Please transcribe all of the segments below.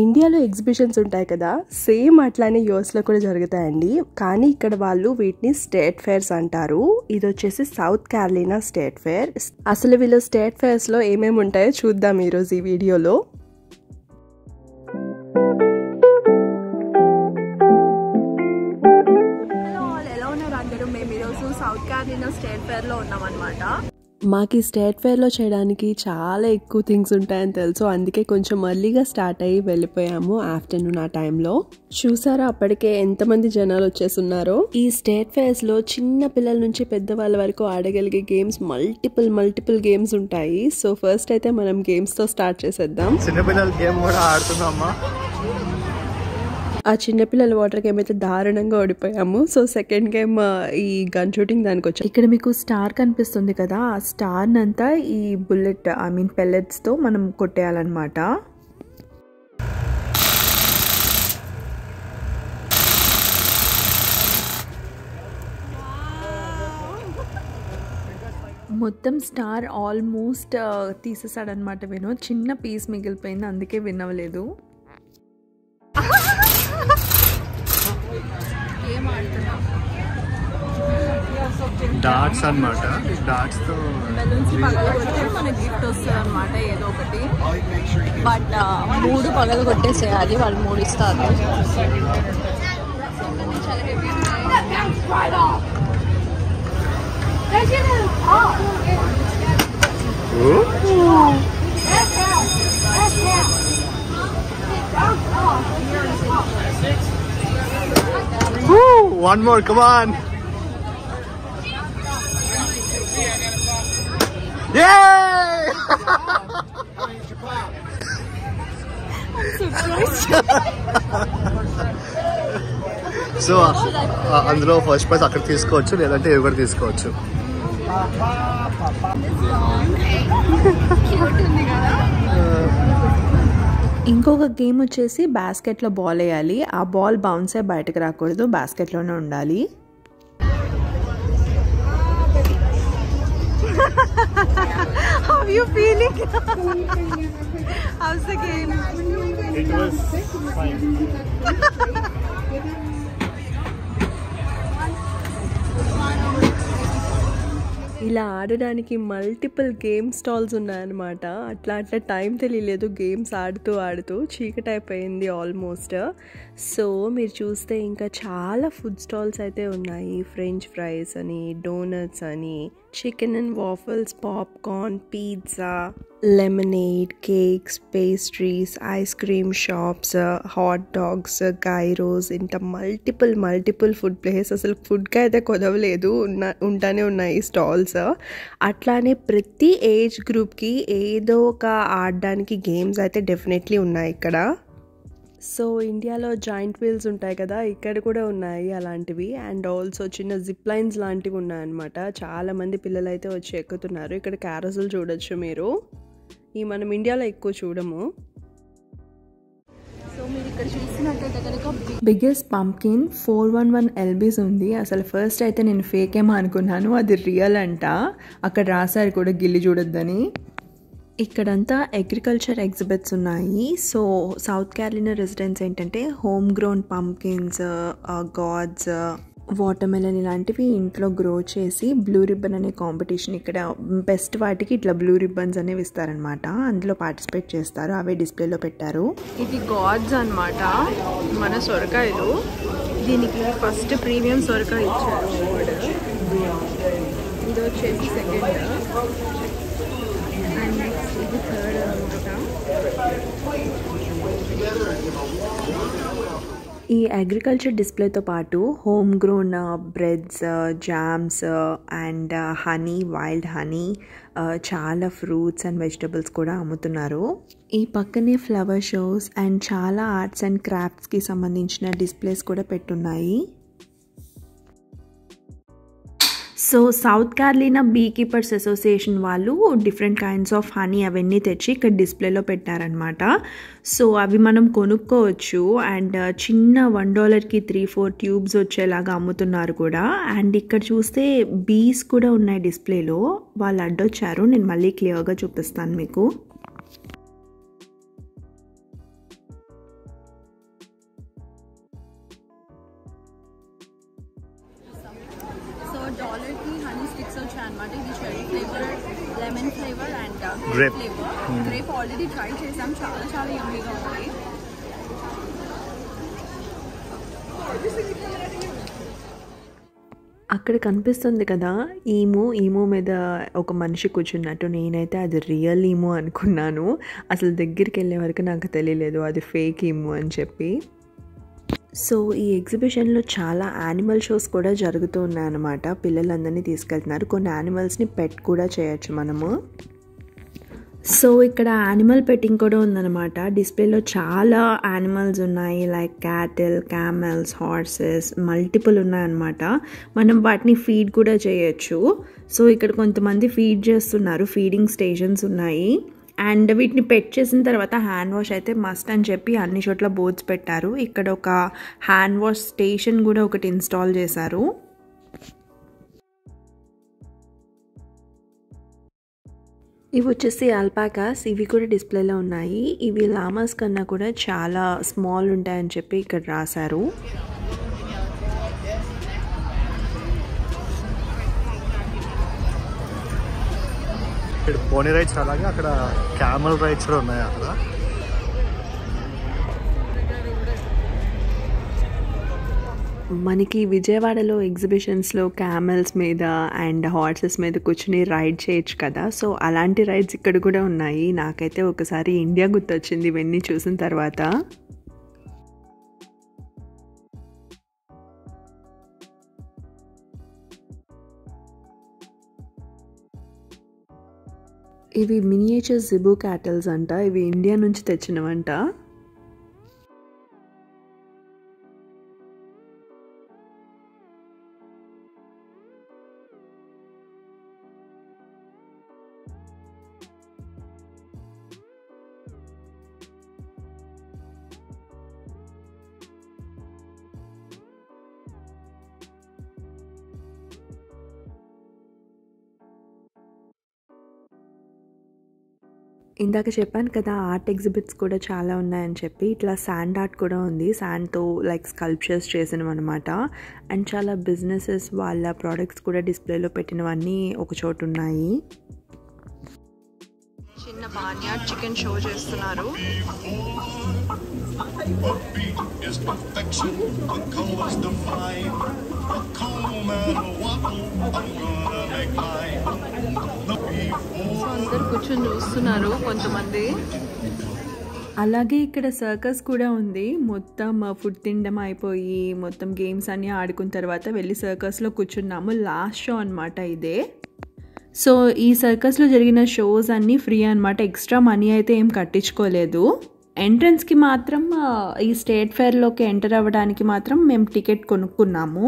ఇండియాలో ఎగ్జిబిషన్స్ ఉంటాయి కదా, సేమ్ అట్లానే యూఎస్లో కూడా జరుగుతాయండి. కానీ ఇక్కడ వాళ్ళు వీటిని స్టేట్ ఫేర్స్ అంటారు. ఇది వచ్చేసి సౌత్ క్యారోలినా స్టేట్ ఫేర్. అసలు వీళ్ళు స్టేట్ ఫేర్స్లో ఏమేమి ఉంటాయో చూద్దాం ఈరోజు ఈ వీడియోలో. హలో ఆల్, ఎలా ఉన్నారు అందరూ? మేము ఈరోజు సౌత్ క్యారోలినా స్టేట్ ఫేర్లో ఉన్నాం అనమాట. మాకు ఈ స్టేట్ ఫేర్లో చేయడానికి చాలా ఎక్కువ థింగ్స్ ఉంటాయని తెలుసు, అందుకే కొంచెం ఎర్లీగా స్టార్ట్ అయ్యి వెళ్ళిపోయాము ఆఫ్టర్నూన్ ఆ టైంలో. చూసారా అప్పటికే ఎంతమంది జనాలు వచ్చేస్తున్నారో. ఈ స్టేట్ ఫేర్స్లో చిన్న పిల్లల నుంచి పెద్దవాళ్ళ వరకు ఆడగలిగే గేమ్స్ మల్టిపుల్ గేమ్స్ ఉంటాయి. సో ఫస్ట్ అయితే మనం గేమ్స్తో స్టార్ట్ చేసేద్దాం. చిన్నపిల్లల గేమ్ కూడా ఆడుతున్నామా? ఆ చిన్నపిల్లల వాటర్ గేమ్ అయితే దారుణంగా ఓడిపోయాము. సో సెకండ్ గేమ్ ఈ గన్ షూటింగ్ దానికి వచ్చాం. ఇక్కడ మీకు స్టార్ కనిపిస్తుంది కదా, ఆ స్టార్ నంతా ఈ బుల్లెట్ పెల్లెట్స్ తో మనం కొట్టేయాలన్నమాట. మొత్తం స్టార్ ఆల్మోస్ట్ తీసేసాడనమాట వినో. చిన్న పీస్ మిగిలిపోయింది, అందుకే వినవలేదు. డాట్స్ అన్నమాట. డాట్స్ తో బెలూన్స్ పగలగొడితే మనకి గిఫ్ట్ వస్తుంది అనమాట, ఏదో ఒకటి. బట్ 3 పగలు కొట్టేసేయాలి, వాళ్ళు 3 ఇస్తారు. One more, come on. Yay! So అందులో ఫస్ట్ ప్రైజ్ అక్కడ తీసుకోవచ్చు, లేదంటే ఇవి కూడా తీసుకోవచ్చు. ఇంకొక గేమ్ వచ్చేసి బాస్కెట్లో బాల్ వేయాలి. ఆ బాల్ బౌన్స్ అయ్యి బయటకు రాకూడదు, బాస్కెట్లోనే ఉండాలి. How are you feeling? How's the game? It was fine. ఇలా ఆడడానికి మల్టిపుల్ గేమ్ స్టాల్స్ ఉన్నాయన్నమాట. అట్లా టైం తెలియలేదు, గేమ్స్ ఆడుతూ చీకటి అయిపోయింది ఆల్మోస్ట్. సో మీరు చూస్తే ఇంకా చాలా ఫుడ్ స్టాల్స్ అయితే ఉన్నాయి. ఫ్రెంచ్ ఫ్రైస్ అని, డోనట్స్ అని, chicken and waffles, popcorn, pizza, lemonade, cakes, pastries, ice cream shops, hot dogs, gyros, ఇంత మల్టిపుల్ ఫుడ్ ప్లేసెస్. అసలు ఫుడ్కి అయితే కొదవలేదు, ఉంటానే ఉన్నాయి స్టాల్స్. అట్లానే ప్రతి ఏజ్ గ్రూప్కి ఏదో ఒక ఆడడానికి గేమ్స్ అయితే డెఫినెట్లీ ఉన్నాయి ఇక్కడ. సో ఇండియాలో జాయింట్ వీల్స్ ఉంటాయి కదా, ఇక్కడ కూడా ఉన్నాయి అలాంటివి. అండ్ ఆల్సో చిన్న జిప్ లైన్స్ లాంటివి ఉన్నాయన్నమాట. చాలామంది పిల్లలు అయితే వచ్చి ఎక్కుతున్నారు. ఇక్కడ క్యారసల్ చూడొచ్చు మీరు, ఈ మనం ఇండియాలో ఎక్కువ చూడము. సో మీరు ఇక్కడ చూసినట్టయితే కనుక బిగ్గెస్ట్ పంప్కిన్ 411 LBs ఉంది. అసలు ఫస్ట్ అయితే నేను ఫేక్ ఏమో అనుకున్నాను, అది రియల్ అంట. అక్కడ రాశారు కూడా గిల్లి చూడొద్దని. ఇక్కడంతా అగ్రికల్చర్ ఎగ్జిబిట్స్ ఉన్నాయి. సో సౌత్ క్యారోలినా రెసిడెంట్స్ ఏంటంటే home grown pumpkins, gourds, watermelon ఇలాంటివి ఇంట్లో గ్రో చేసి బ్లూ రిబ్బన్ అనే కాంపిటీషన్, ఇక్కడ బెస్ట్ వాటికి ఇట్లా బ్లూ రిబ్బన్స్ అనేవి ఇస్తారనమాట. అందులో పార్టిసిపేట్ చేస్తారు, అవే డిస్ప్లేలో పెట్టారు. ఇది గాడ్స్ అనమాట, మన సొరకాయలు. దీనికి ఫస్ట్ ప్రీమియం సొరకాయ ఇచ్చారు అవార్డు. ఇది వచ్చేసి సెకండ్, అండ్ నెక్స్ట్ ఇది థర్డ్ అనమాట. ఈ అగ్రికల్చర్ డిస్ప్లేతో పాటు home grown breads, jams and honey, wild honey, చాలా ఫ్రూట్స్ అండ్ వెజిటబుల్స్ కూడా అమ్ముతున్నారు. ఈ పక్కనే ఫ్లవర్ షోస్ అండ్ చాలా ఆర్ట్స్ అండ్ క్రాఫ్ట్స్కి సంబంధించిన డిస్ప్లేస్ కూడా పెట్టున్నాయి. So South Carolina beekeepers association వాళ్ళు డిఫరెంట్ కైండ్స్ ఆఫ్ హనీ అవన్నీ తెచ్చి ఇక్కడ డిస్ప్లేలో పెట్టారనమాట. సో అవి మనం కొనుక్కోవచ్చు. అండ్ చిన్న $1కి 3-4 ట్యూబ్స్ వచ్చేలాగా అమ్ముతున్నారు కూడా. అండ్ ఇక్కడ చూస్తే బీస్ కూడా ఉన్నాయి డిస్ప్లేలో. వాళ్ళు అడ్డొచ్చారు, నేను మళ్ళీ క్లియర్గా చూపిస్తాను మీకు. మిక్స్ వచ్చాయి అనమాట. ఇది cherry flavour, lemon flavour and Grape. Flavour. Grape already try చేసాం, చాలా చాలా యమ్మీగా ఉంది. అక్కడ కనిపిస్తుంది కదా ఈమో మీద ఒక మనిషి కూర్చున్నట్టు. నేనైతే అది రియల్ ఈమో అనుకున్నాను. అసలు దగ్గరికి వెళ్ళే వరకు నాకు తెలియలేదు అది ఫేక్ ఈమో అని చెప్పి. సో ఈ ఎగ్జిబిషన్లో చాలా యానిమల్ షోస్ కూడా జరుగుతూ ఉన్నాయన్నమాట. పిల్లలందరినీ తీసుకెళ్తున్నారు. కొన్ని యానిమల్స్ని పెట్ కూడా చేయొచ్చు మనము. సో ఇక్కడ యానిమల్ పెట్టింగ్ కూడా ఉందన్నమాట. డిస్ప్లేలో చాలా యానిమల్స్ ఉన్నాయి, like cattle, camels, horses, multiple ఉన్నాయన్నమాట. మనం వాటిని ఫీడ్ కూడా చేయొచ్చు. సో ఇక్కడ కొంతమంది ఫీడ్ చేస్తున్నారు, ఫీడింగ్ స్టేషన్స్ ఉన్నాయి. అండ్ వీటిని పెట్ చేసిన తర్వాత హ్యాండ్ వాష్ అయితే మస్ట్ అని చెప్పి అన్ని చోట్ల బోర్డ్స్ పెట్టారు. ఇక్కడ ఒక హ్యాండ్ వాష్ స్టేషన్ కూడా ఒకటి ఇన్స్టాల్ చేశారు. ఇవి వచ్చేసి ఆల్పాకాస్. ఇవి కూడా డిస్ప్లేలో ఉన్నాయి. ఇవి లామాస్ కన్నా కూడా చాలా స్మాల్ ఉంటాయని చెప్పి ఇక్కడ రాశారు. ఇక్కడ పోనీ రైడ్స్ అలాగే అక్కడ క్యామల్ రైడ్స్ కూడా ఉన్నాయి అక్కడ. మనకి విజయవాడలో ఎగ్జిబిషన్స్లో క్యామెల్స్ మీద అండ్ హార్సెస్ మీద కూర్చుని రైడ్ చేయొచ్చు కదా. సో అలాంటి రైడ్స్ ఇక్కడ కూడా ఉన్నాయి. నాకైతే ఒకసారి ఇండియా గుర్తొచ్చింది ఇవన్నీ చూసిన తర్వాత. ఇవి మినియేచర్ జిబు క్యాటల్స్ అంట. ఇవి ఇండియా నుంచి తెచ్చినవంట. ఇందాక చెప్పాను కదా ఆర్ట్ ఎగ్జిబిట్స్ కూడా చాలా ఉన్నాయని చెప్పి. ఇట్లా శాండ్ ఆర్ట్ కూడా ఉంది. శాండ్తో లైక్ స్కల్ప్చర్స్ చేసినవి అనమాట. అండ్ చాలా బిజినెసెస్ వాళ్ళ ప్రోడక్ట్స్ కూడా డిస్ప్లేలో పెట్టినవన్నీ ఒక చోటు ఉన్నాయి. చిన్న బార్న్యార్డ్ చికెన్ షో చేస్తున్నారు. అందరు కూర్చొని చూస్తున్నారు కొంతమంది. అలాగే ఇక్కడ సర్కస్ కూడా ఉంది. మొత్తం ఫుడ్ తినడం అయిపోయి మొత్తం గేమ్స్ అన్నీ ఆడుకున్న తర్వాత వెళ్ళి సర్కస్లో కూర్చున్నాము. లాస్ట్ షో అనమాట ఇదే. సో ఈ సర్కస్లో జరిగిన షోస్ అన్నీ ఫ్రీ అనమాట. ఎక్స్ట్రా మనీ అయితే ఏం కట్టించుకోలేదు. ఎంట్రన్స్కి మాత్రం ఈ స్టేట్ ఫేర్లోకి ఎంటర్ అవ్వడానికి మాత్రం మేము టికెట్ కొనుక్కున్నాము.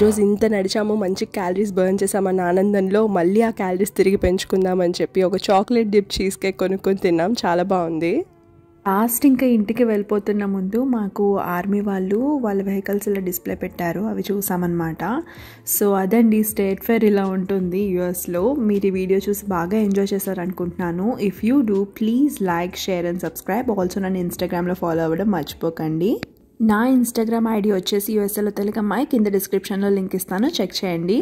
ఈరోజు ఇంత నడిచాము, మంచి క్యాలరీస్ బర్న్ చేసామన్న ఆనందంలో మళ్ళీ ఆ క్యాలరీస్ తిరిగి పెంచుకుందామని చెప్పి ఒక చాక్లెట్ డిప్ చీజ్ కేక్ కొనుక్కొని తిన్నాం. చాలా బాగుంది. లాస్ట్ ఇంకా ఇంటికి వెళ్ళిపోతున్న ముందు మాకు ఆర్మీ వాళ్ళు వాళ్ళ వెహికల్స్ ఇలా డిస్ప్లే పెట్టారు, అవి చూసామన్నమాట. సో అదండి స్టేట్ ఫేర్ ఇలా ఉంటుంది యూఎస్లో. మీరు ఈ వీడియో చూసి బాగా ఎంజాయ్ చేశారనుకుంటున్నాను. If you do please like, share and subscribe. Also నన్ను ఇన్స్టాగ్రామ్లో ఫాలో అవ్వడం మర్చిపోకండి. నా ఇన్స్టాగ్రామ్ ఐడి వచ్చేసి యూఎస్ఏలో తెలుగమ్మాయి. కింద డిస్క్రిప్షన్లో లింక్ ఇస్తాను, చెక్ చేయండి.